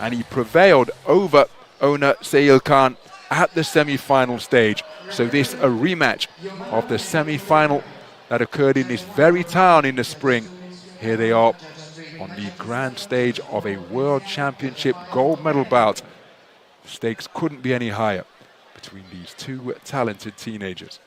and he prevailed over Oner Seilkhan at the semi-final stage. So this a rematch of the semi-final that occurred in this very town in the spring. Here they are on the grand stage of a World Championship gold medal bout. The stakes couldn't be any higher between these two talented teenagers.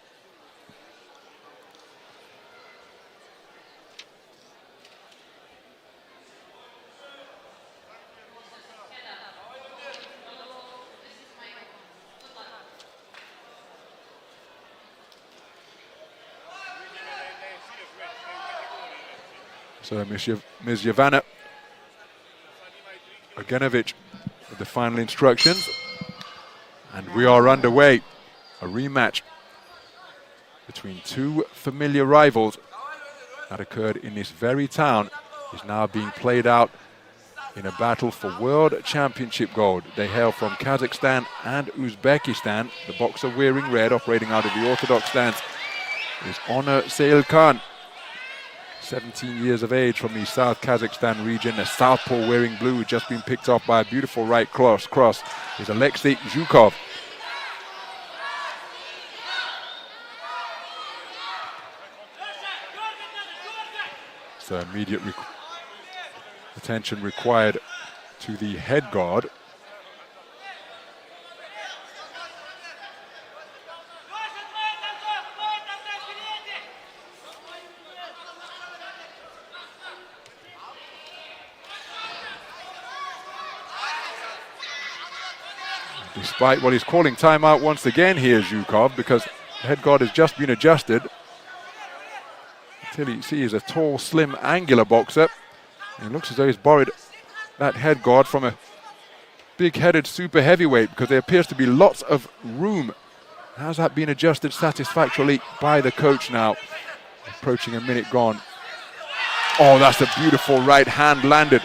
So Ms. Yevana Ogenovic with the final instructions. And we are underway. A rematch between two familiar rivals that occurred in this very town is now being played out in a battle for World Championship gold. They hail from Kazakhstan and Uzbekistan. The boxer wearing red, operating out of the orthodox stance, is Oner Seilkhan. 17 years of age from the South Kazakhstan region. A southpaw wearing blue, just been picked off by a beautiful right cross is Aleksei Gukov. So immediate attention required to the head guard. Despite what he's calling timeout once again here, Gukov, because the head guard has just been adjusted. Until you see he's a tall, slim, angular boxer. And it looks as though he's borrowed that head guard from a big-headed super heavyweight, because there appears to be lots of room. How's that been adjusted satisfactorily by the coach now? Approaching a minute gone. Oh, that's a beautiful right hand landed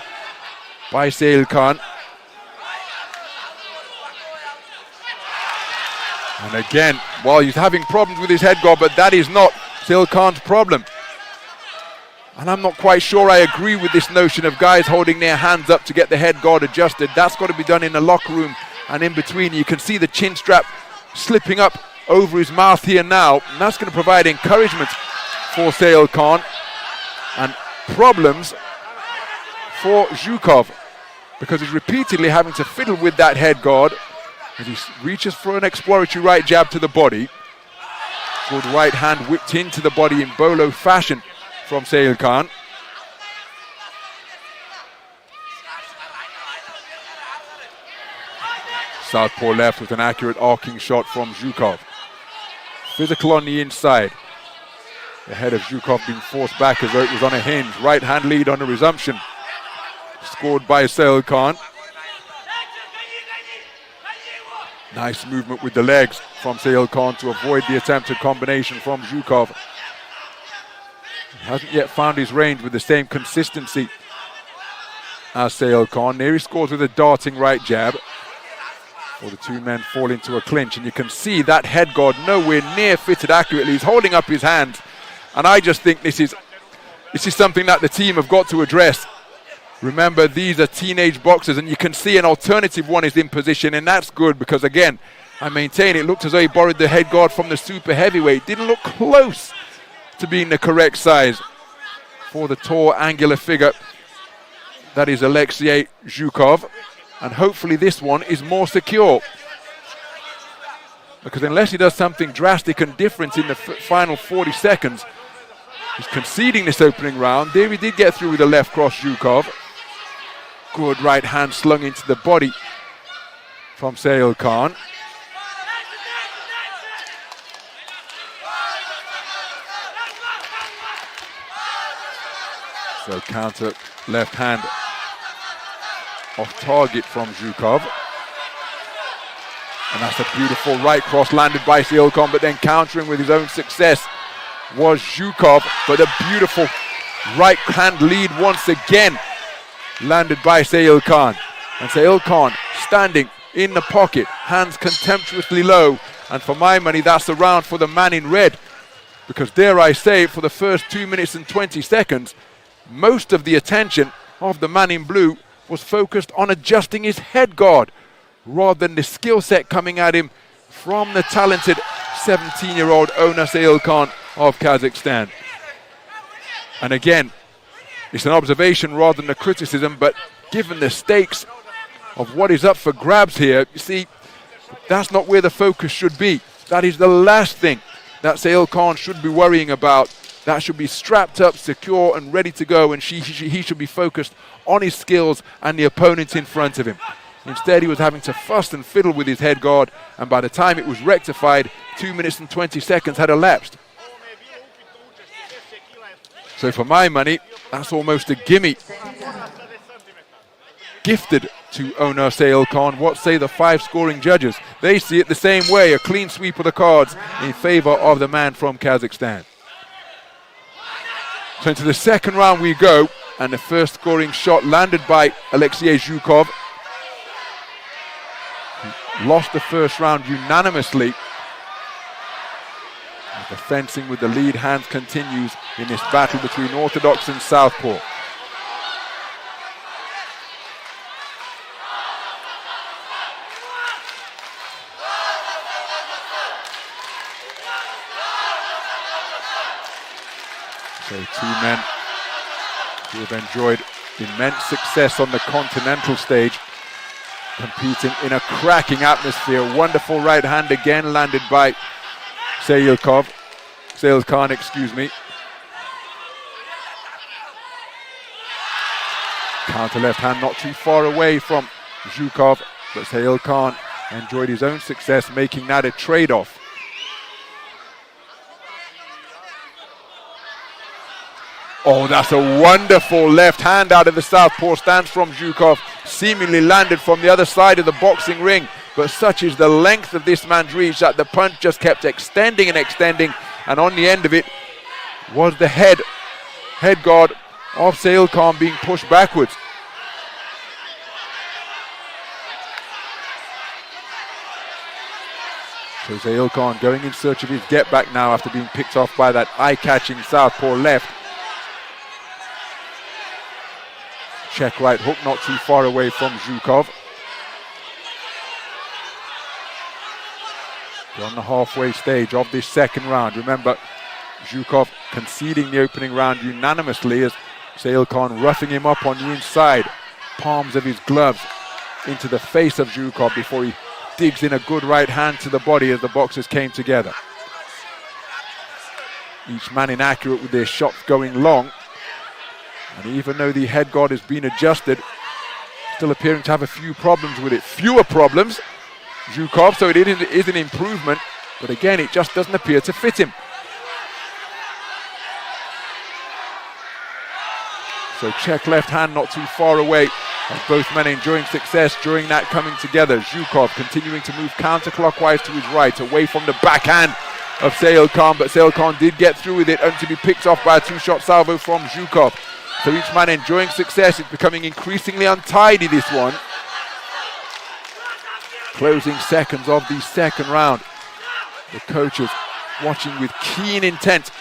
by Seilkhan. And again, well, he's having problems with his head guard, but that is not Seilkhan's problem. And I'm not quite sure I agree with this notion of guys holding their hands up to get the head guard adjusted. That's got to be done in the locker room and in between. You can see the chin strap slipping up over his mouth here now. And that's going to provide encouragement for Seilkhan and problems for Gukov, because he's repeatedly having to fiddle with that head guard as he reaches for an exploratory right jab to the body. Good right hand whipped into the body in bolo fashion from Seilkhan. Southpaw left with an accurate arcing shot from Gukov. Physical on the inside. The head of Gukov being forced back as though it was on a hinge. Right hand lead on the resumption. Scored by Seilkhan. Nice movement with the legs from Seilkhan to avoid the attempted combination from Gukov. He hasn't yet found his range with the same consistency as Seilkhan. There he scores with a darting right jab. Well, the two men fall into a clinch, and you can see that head guard nowhere near fitted accurately. He's holding up his hands, and I just think this is something that the team have got to address. Remember, these are teenage boxers, and you can see an alternative one is in position, and that's good because, again, I maintain it looked as though he borrowed the head guard from the super heavyweight. Didn't look close to being the correct size for the tall, angular figure that is Aleksei Gukov. And hopefully this one is more secure, because unless he does something drastic and different in the final 40 seconds, he's conceding this opening round. There he did get through with a left cross, Gukov. Good right hand slung into the body from Seilkhan. So counter left hand off target from Gukov. And that's a beautiful right cross landed by Seilkhan, but then countering with his own success was Gukov. But a beautiful right hand lead once again landed by Seilkhan. And Seilkhan standing in the pocket, hands contemptuously low. And for my money, that's the round for the man in red. Because dare I say, for the first 2 minutes and 20 seconds, most of the attention of the man in blue was focused on adjusting his head guard rather than the skill set coming at him from the talented 17-year-old Oner Seilkhan of Kazakhstan. And again, it's an observation rather than a criticism, but given the stakes of what is up for grabs here, you see, that's not where the focus should be. That is the last thing that Seilkhan should be worrying about. That should be strapped up, secure and ready to go, and he should be focused on his skills and the opponent in front of him. Instead, he was having to fuss and fiddle with his head guard, and by the time it was rectified, 2 minutes and 20 seconds had elapsed. So for my money, that's almost a gimme. Gifted to Oner Seilkhan. What say the 5 scoring judges? They see it the same way, a clean sweep of the cards in favor of the man from Kazakhstan. So into the second round we go, and the first scoring shot landed by Aleksei Gukov. Lost the first round unanimously. The fencing with the lead hand continues in this battle between Orthodox and Southpaw. So 2 men who have enjoyed immense success on the continental stage, competing in a cracking atmosphere. Wonderful right hand again landed by Seilkhan, excuse me. Counter left hand not too far away from Gukov, but Seilkhan enjoyed his own success, making that a trade-off. Oh, that's a wonderful left hand out of the southpaw stance from Gukov, seemingly landed from the other side of the boxing ring. But such is the length of this man's reach that the punch just kept extending and extending, and on the end of it was the head guard of Seilkhan being pushed backwards. So Seilkhan going in search of his get back now after being picked off by that eye-catching southpaw left. Check right hook not too far away from Gukov. We're on the halfway stage of this second round. Remember, Gukov conceding the opening round unanimously as Seilkhan roughing him up on the inside. Palms of his gloves into the face of Gukov before he digs in a good right hand to the body as the boxers came together. Each man inaccurate with their shots going long. And even though the head guard has been adjusted, still appearing to have a few problems with it. Fewer problems, Gukov, so it is an improvement, but again, it just doesn't appear to fit him. So check left hand not too far away, as both men enjoying success during that coming together. Gukov continuing to move counterclockwise to his right, away from the backhand of Seilkhan, but Seilkhan did get through with it, only to be picked off by a 2-shot salvo from Gukov. So each man enjoying success. It's becoming increasingly untidy, this one. Closing seconds of the second round. The coaches watching with keen intent,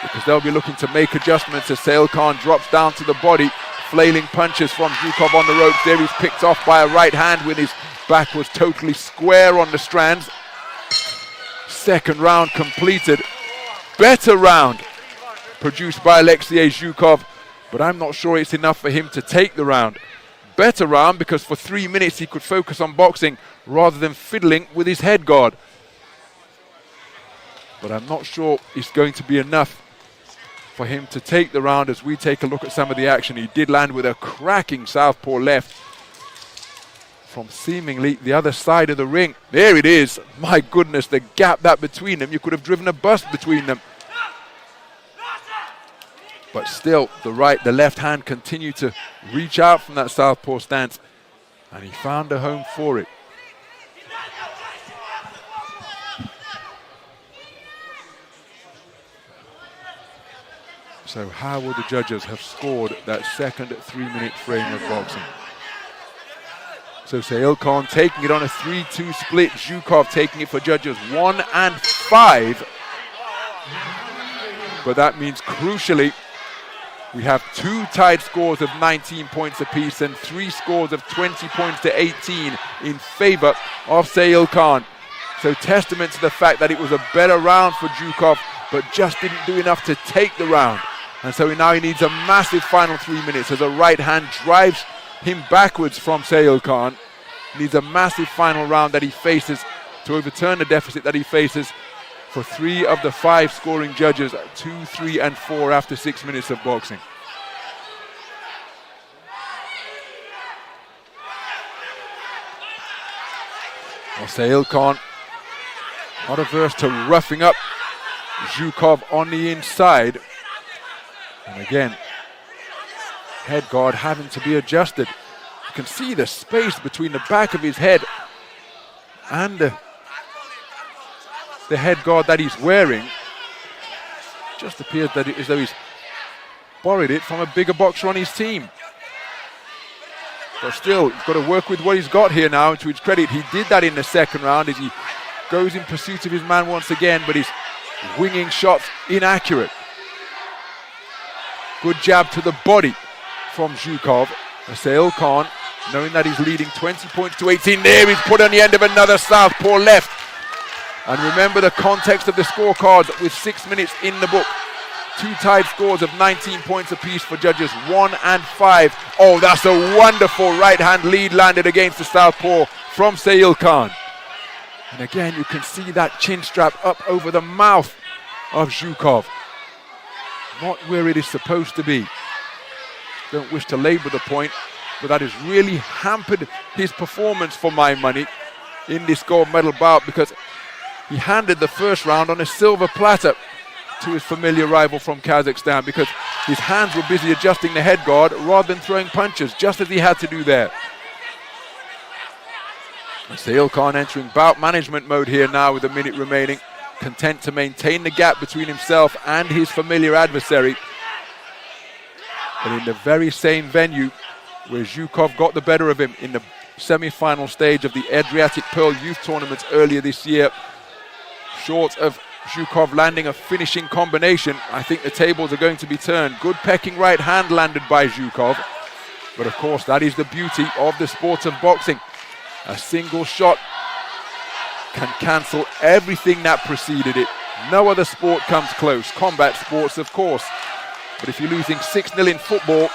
because they'll be looking to make adjustments as Seilkhan drops down to the body. Flailing punches from Gukov on the ropes. There he's picked off by a right hand when his back was totally square on the strands. Second round completed. Better round produced by Aleksei Gukov, but I'm not sure it's enough for him to take the round. Better round because for 3 minutes he could focus on boxing rather than fiddling with his head guard. But I'm not sure it's going to be enough for him to take the round as we take a look at some of the action. He did land with a cracking southpaw left from seemingly the other side of the ring. There it is. My goodness, the gap that between them, you could have driven a bus between them. But still, the left hand continued to reach out from that southpaw stance, and he found a home for it. So how would the judges have scored that second 3-minute frame of boxing? So Seilkhan taking it on a 3-2 split. Gukov taking it for judges 1 and 5. But that means crucially We have 2 tied scores of 19 points apiece and 3 scores of 20 points to 18 in favor of Seilkhan. So testament to the fact that it was a better round for Gukov, but just didn't do enough to take the round. And so now he needs a massive final 3 minutes as a right hand drives him backwards from Seilkhan. Needs a massive final round that he faces to overturn the deficit that he faces for 3 of the 5 scoring judges, 2, 3, and 4 after 6 minutes of boxing. Well, Seilkhan not averse to roughing up Gukov on the inside. And again, head guard having to be adjusted. You can see the space between the back of his head and the head guard that he's wearing. Just appears that as though he's borrowed it from a bigger boxer on his team. But still, he's got to work with what he's got here now. And to his credit, he did that in the second round as he goes in pursuit of his man once again, but he's winging shots inaccurate. Good jab to the body from Gukov. Seilkhan, knowing that he's leading 20 points to 18 there, he's put on the end of another southpaw left. And remember the context of the scorecards with 6 minutes in the book. 2 tied scores of 19 points apiece for judges 1 and 5. Oh, that's a wonderful right hand lead landed against the southpaw from Seilkhan. And again, you can see that chin strap up over the mouth of Gukov. Not where it is supposed to be. Don't wish to labor the point, but that has really hampered his performance for my money in this gold medal bout, because he handed the first round on a silver platter to his familiar rival from Kazakhstan, because his hands were busy adjusting the head guard rather than throwing punches, just as he had to do there. Seilkhan entering bout management mode here now with a minute remaining, content to maintain the gap between himself and his familiar adversary. And in the very same venue where Gukov got the better of him in the semi-final stage of the Adriatic Pearl Youth Tournament earlier this year, short of Gukov landing a finishing combination, I think the tables are going to be turned. Good pecking right hand landed by Gukov. But of course, that is the beauty of the sport of boxing. A single shot can cancel everything that preceded it. No other sport comes close. Combat sports, of course. But if you're losing 6-0 in football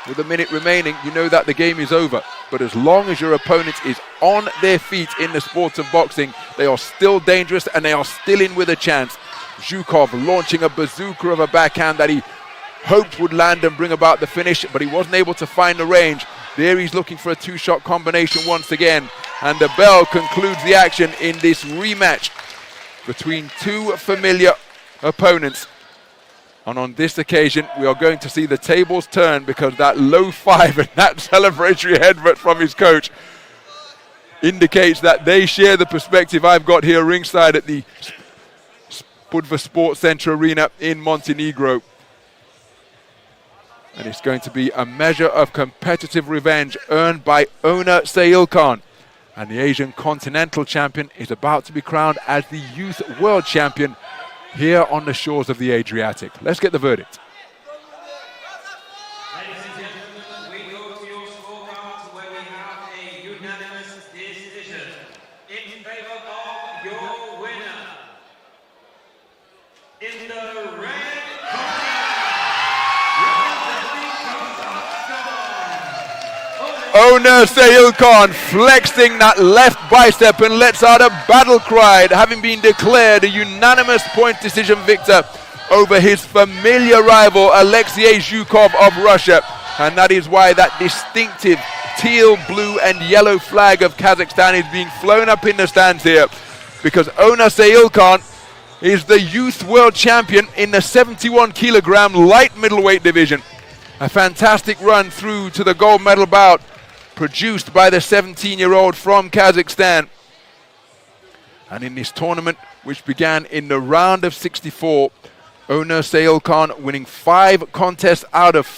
with a minute remaining, you know that the game is over. But as long as your opponent is on their feet in the sport of boxing, they are still dangerous and they are still in with a chance. Gukov launching a bazooka of a backhand that he hoped would land and bring about the finish, but he wasn't able to find the range. There he's looking for a 2-shot combination once again. And the bell concludes the action in this rematch between 2 familiar opponents. And on this occasion, we are going to see the tables turn, because that low 5 and that celebratory headbutt from his coach indicates that they share the perspective I've got here ringside at the Budva Sports Center Arena in Montenegro. And it's going to be a measure of competitive revenge earned by Oner Seilkhan. And the Asian Continental Champion is about to be crowned as the Youth World Champion here on the shores of the Adriatic. Let's get the verdict. Ladies and gentlemen, we go to your scorecards where we have a unanimous decision in favor of your winner. In the red corner, representing Kazakhstan, Oner Seilkhan flexing that left bicep and lets out a battle cry, having been declared a unanimous point decision victor over his familiar rival Aleksei Gukov of Russia. And that is why that distinctive teal, blue and yellow flag of Kazakhstan is being flown up in the stands here, because Oner Seilkhan is the youth world champion in the 71 kilogram light middleweight division. A fantastic run through to the gold medal bout produced by the 17-year-old from Kazakhstan. And in this tournament, which began in the round of 64, Oner Seilkhan winning 5 contests out of